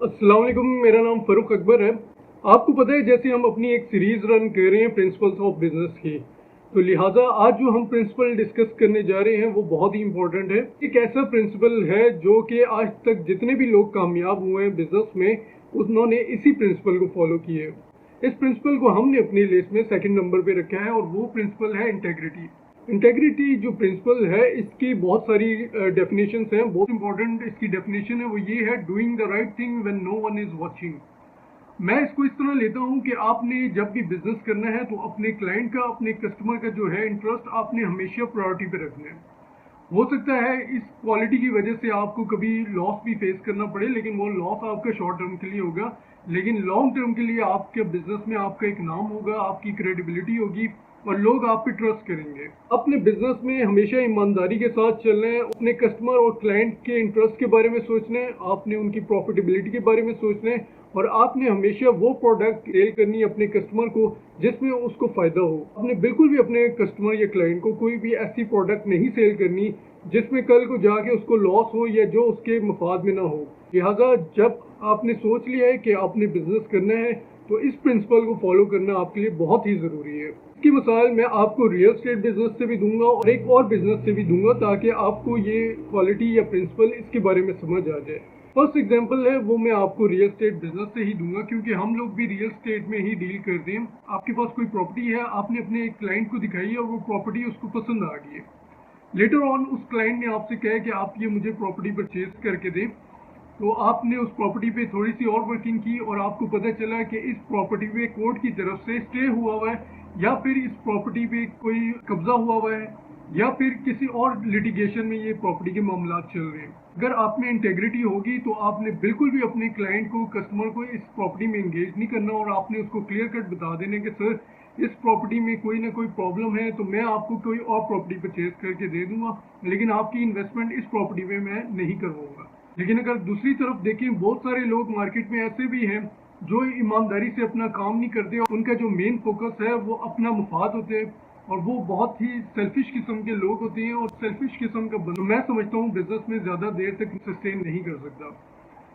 अस्सलाम वालेकुम, मेरा नाम फ़ारूक अकबर है। आपको पता है जैसे हम अपनी एक सीरीज़ रन कर रहे हैं प्रिंसिपल्स ऑफ बिज़नेस की, तो लिहाजा आज जो हम प्रिंसिपल डिस्कस करने जा रहे हैं वो बहुत ही इम्पोर्टेंट है। एक ऐसा प्रिंसिपल है जो कि आज तक जितने भी लोग कामयाब हुए हैं बिज़नेस में, उन्होंने इसी प्रिंसिपल को फॉलो किए। इस प्रिंसिपल को हमने अपनी लिस्ट में सेकंड नंबर पे रखा है और वो प्रिंसिपल है इंटेग्रिटी। इंटेग्रिटी जो प्रिंसिपल है इसकी बहुत सारी डेफिनेशंस हैं। बहुत इंपॉर्टेंट इसकी डेफिनेशन है वो ये है, doing the right thing when no one is watching. मैं इसको इस तरह लेता हूँ कि आपने जब भी बिजनेस करना है तो अपने क्लाइंट का, अपने कस्टमर का जो है इंटरेस्ट आपने हमेशा प्रायोरिटी पे रखना है। हो सकता है इस क्वालिटी की वजह से आपको कभी लॉस भी फेस करना पड़े, लेकिन वो लॉस आपका शॉर्ट टर्म के लिए होगा, लेकिन लॉन्ग टर्म के लिए आपके बिजनेस में आपका एक नाम होगा, आपकी क्रेडिबिलिटी होगी और लोग आप पे ट्रस्ट करेंगे। अपने बिजनेस में हमेशा ईमानदारी के साथ चलना है, अपने कस्टमर और क्लाइंट के इंटरेस्ट के बारे में सोचना है, आपने उनकी प्रॉफिटेबिलिटी के बारे में सोचना है और आपने हमेशा वो प्रोडक्ट सेल करनी है अपने कस्टमर को जिसमें उसको फायदा हो। आपने बिल्कुल भी अपने कस्टमर या क्लाइंट को कोई भी ऐसी प्रोडक्ट नहीं सेल करनी जिसमें कल को जाके उसको लॉस हो या जो उसके मफाद में ना हो। लिहाजा जब आपने सोच लिया है कि आपने बिजनेस करना है तो इस प्रिंसिपल को फॉलो करना आपके लिए बहुत ही ज़रूरी है। इसकी मिसाल मैं आपको रियल एस्टेट बिजनेस से भी दूंगा और एक और बिजनेस से भी दूंगा ताकि आपको ये क्वालिटी या प्रिंसिपल इसके बारे में समझ आ जाए। फर्स्ट एग्जांपल है वो मैं आपको रियल एस्टेट बिजनेस से ही दूंगा क्योंकि हम लोग भी रियल एस्टेट में ही डील करते हैं। आपके पास कोई प्रॉपर्टी है, आपने अपने क्लाइंट को दिखाई है और वो प्रॉपर्टी उसको पसंद आ गई है। लेटर ऑन उस क्लाइंट ने आपसे कहा कि आप ये मुझे प्रॉपर्टी परचेज करके दें, तो आपने उस प्रॉपर्टी पे थोड़ी सी और वर्किंग की और आपको पता चला कि इस प्रॉपर्टी पे कोर्ट की तरफ से स्टे हुआ है या फिर इस प्रॉपर्टी पे कोई कब्जा हुआ है या फिर किसी और लिटिगेशन में ये प्रॉपर्टी के मामला चल रहे हैं। अगर आप में इंटेग्रिटी होगी तो आपने बिल्कुल भी अपने क्लाइंट को, कस्टमर को इस प्रॉपर्टी में एंगेज नहीं करना और आपने उसको क्लियर कट बता देना कि सर इस प्रॉपर्टी में कोई ना कोई प्रॉब्लम है तो मैं आपको कोई और प्रॉपर्टी परचेज करके दे दूंगा, लेकिन आपकी इन्वेस्टमेंट इस प्रॉपर्टी में मैं नहीं करवाऊंगा। लेकिन अगर दूसरी तरफ देखें, बहुत सारे लोग मार्केट में ऐसे भी हैं जो ईमानदारी से अपना काम नहीं करते और उनका जो मेन फोकस है वो अपना मुफाद होते हैं और वो बहुत ही सेल्फिश किस्म के लोग होते हैं और सेल्फिश किस्म का मैं समझता हूँ बिजनेस में ज़्यादा देर तक सस्टेन नहीं कर सकता।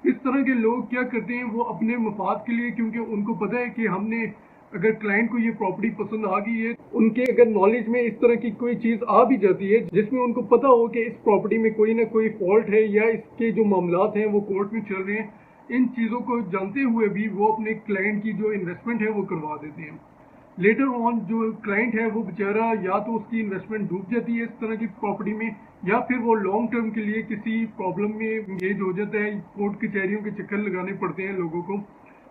इस तरह के लोग क्या करते हैं, वो अपने मफाद के लिए, क्योंकि उनको पता है कि हमने अगर क्लाइंट को ये प्रॉपर्टी पसंद आ गई है, उनके अगर नॉलेज में इस तरह की कोई चीज़ आ भी जाती है जिसमें उनको पता हो कि इस प्रॉपर्टी में कोई ना कोई फॉल्ट है या इसके जो मामलात हैं वो कोर्ट में चल रहे हैं, इन चीज़ों को जानते हुए भी वो अपने क्लाइंट की जो इन्वेस्टमेंट है वो करवा देते हैं। लेटर ऑन जो क्लाइंट है वो बेचारा या तो उसकी इन्वेस्टमेंट डूब जाती है इस तरह की प्रॉपर्टी में या फिर वो लॉन्ग टर्म के लिए किसी प्रॉब्लम में इंगेज हो जाता है। कोर्ट कचहरियों के चक्कर लगाने पड़ते हैं लोगों को।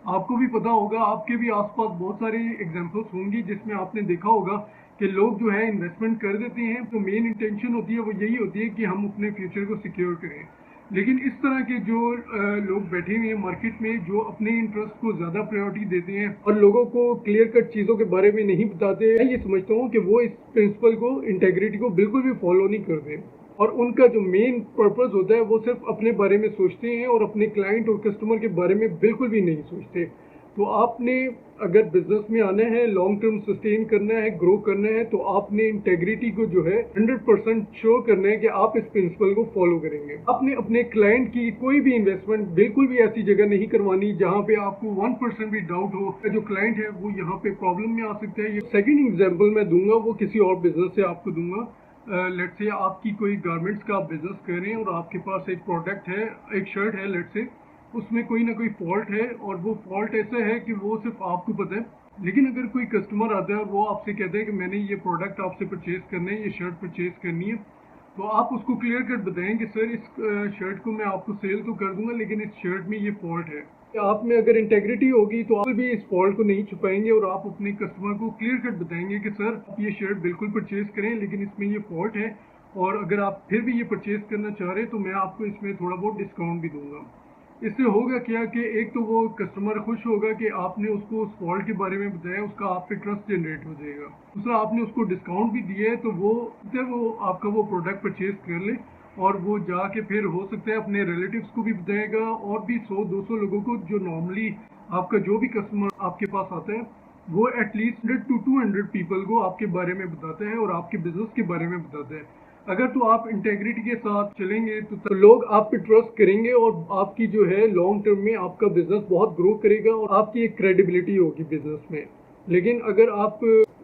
आपको भी पता होगा, आपके भी आसपास बहुत सारी एग्जांपल्स होंगी जिसमें आपने देखा होगा कि लोग जो है इन्वेस्टमेंट कर देते हैं तो मेन इंटेंशन होती है वो यही होती है कि हम अपने फ्यूचर को सिक्योर करें, लेकिन इस तरह के जो लोग बैठे हुए हैं मार्केट में जो अपने इंटरेस्ट को ज़्यादा प्रायोरिटी देते हैं और लोगों को क्लियर कट चीज़ों के बारे में नहीं बताते, मैं ये समझता हूँ कि वो इस प्रिंसिपल को, इंटेग्रिटी को बिल्कुल भी फॉलो नहीं करते और उनका जो मेन पर्पस होता है वो सिर्फ अपने बारे में सोचते हैं और अपने क्लाइंट और कस्टमर के बारे में बिल्कुल भी नहीं सोचते। तो आपने अगर बिजनेस में आना है, लॉन्ग टर्म सस्टेन करना है, ग्रो करना है, तो आपने इंटेग्रिटी को जो है 100% श्योर करना है कि आप इस प्रिंसिपल को फॉलो करेंगे। आपने अपने क्लाइंट की कोई भी इन्वेस्टमेंट बिल्कुल भी ऐसी जगह नहीं करवानी जहां पे आपको 1% भी डाउट हो कि जो क्लाइंट है वो यहाँ पे प्रॉब्लम में आ सकता है। ये सेकंड एग्जांपल मैं दूंगा वो किसी और बिजनेस से आपको दूंगा। लेट्स से आपकी कोई गारमेंट्स का आप बिजनेस कर रहे हैं और आपके पास एक प्रोडक्ट है, एक शर्ट है, लेट्स से उसमें कोई ना कोई फॉल्ट है और वो फॉल्ट ऐसा है कि वो सिर्फ आपको पता है, लेकिन अगर कोई कस्टमर आता है और वो आपसे कहता है कि मैंने ये प्रोडक्ट आपसे परचेज करना है, ये शर्ट परचेज करनी है, तो आप उसको क्लियर कट बताएं कि सर इस शर्ट को मैं आपको सेल तो कर दूंगा लेकिन इस शर्ट में ये फॉल्ट है। आप में अगर इंटेग्रिटी होगी तो आप भी इस फॉल्ट को नहीं छुपाएंगे और आप अपने कस्टमर को क्लियर कट बताएंगे कि सर आप ये शर्ट बिल्कुल परचेज करें लेकिन इसमें ये फॉल्ट है और अगर आप फिर भी ये परचेज करना चाह रहे हैं तो मैं आपको इसमें थोड़ा बहुत डिस्काउंट भी दूंगा। इससे होगा क्या कि एक तो वो कस्टमर खुश होगा कि आपने उसको उस फॉल्ट के बारे में बताया, उसका आप पे ट्रस्ट जनरेट हो जाएगा। दूसरा, आपने उसको डिस्काउंट भी दिया है तो वो आपका वो प्रोडक्ट परचेज कर ले और वो जाके फिर हो सकता है अपने रिलेटिव्स को भी बताएगा और भी 100-200 लोगों को जो नॉर्मली आपका जो भी कस्टमर आपके पास आता है वो एटलीस्ट 100 to 200 पीपल को आपके बारे में बताता है और आपके बिजनेस के बारे में बताता है। अगर तो आप इंटेग्रिटी के साथ चलेंगे तो लोग आप पे ट्रस्ट करेंगे और आपकी जो है लॉन्ग टर्म में आपका बिजनेस बहुत ग्रो करेगा और आपकी एक क्रेडिबिलिटी होगी बिजनेस में। लेकिन अगर आप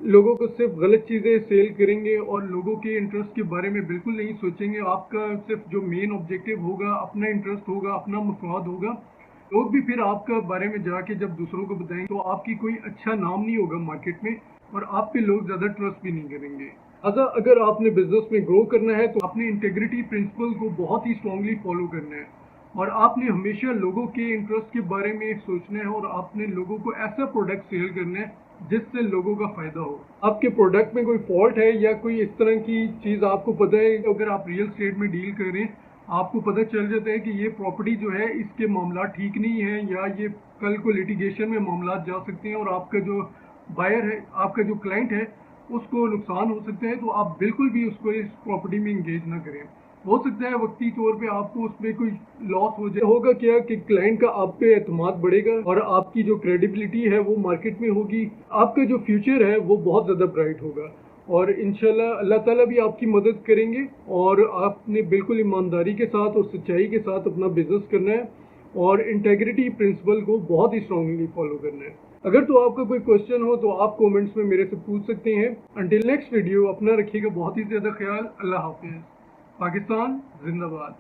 लोगों को सिर्फ गलत चीज़ें सेल करेंगे और लोगों के इंटरेस्ट के बारे में बिल्कुल नहीं सोचेंगे, आपका सिर्फ जो मेन ऑब्जेक्टिव होगा अपना इंटरेस्ट होगा, अपना मफाद होगा, लोग भी फिर आपका बारे में जाके जब दूसरों को बताएंगे तो आपकी कोई अच्छा नाम नहीं होगा मार्केट में और आप पे लोग ज़्यादा ट्रस्ट भी नहीं करेंगे। अगर आपने बिजनेस में ग्रो करना है तो अपने इंटेग्रिटी प्रिंसिपल को बहुत ही स्ट्रांगली फॉलो करना है और आपने हमेशा लोगों के इंटरेस्ट के बारे में सोचना है और आपने लोगों को ऐसा प्रोडक्ट सेल करना है जिससे लोगों का फायदा हो। आपके प्रोडक्ट में कोई फॉल्ट है या कोई इस तरह की चीज़ आपको पता है, अगर आप रियल एस्टेट में डील कर रहे हैं आपको पता चल जाता है कि ये प्रॉपर्टी जो है इसके मामला ठीक नहीं है या ये कल को लिटिगेशन में मामला जा सकते हैं और आपका जो बायर है, आपका जो क्लाइंट है, उसको नुकसान हो सकता है, तो आप बिल्कुल भी उसको इस प्रॉपर्टी में इंगेज ना करें। हो सकता है वक्ती तौर पे आपको उसमें कोई लॉस हो जाए, होगा क्या कि क्लाइंट का आप पे एतमाद बढ़ेगा और आपकी जो क्रेडिबिलिटी है वो मार्केट में होगी, आपका जो फ्यूचर है वो बहुत ज़्यादा ब्राइट होगा और इंशाल्लाह अल्लाह ताला भी आपकी मदद करेंगे और आपने बिल्कुल ईमानदारी के साथ और सच्चाई के साथ अपना बिजनेस करना है और इंटेग्रिटी प्रिंसिपल को बहुत ही स्ट्रांगली फॉलो करना है। अगर तो आपका कोई क्वेश्चन हो तो आप कमेंट्स में मेरे से पूछ सकते हैं। अंटिल नेक्स्ट वीडियो, अपना रखिएगा बहुत ही ज़्यादा ख्याल। अल्लाह हाफिज़। पाकिस्तान जिंदाबाद।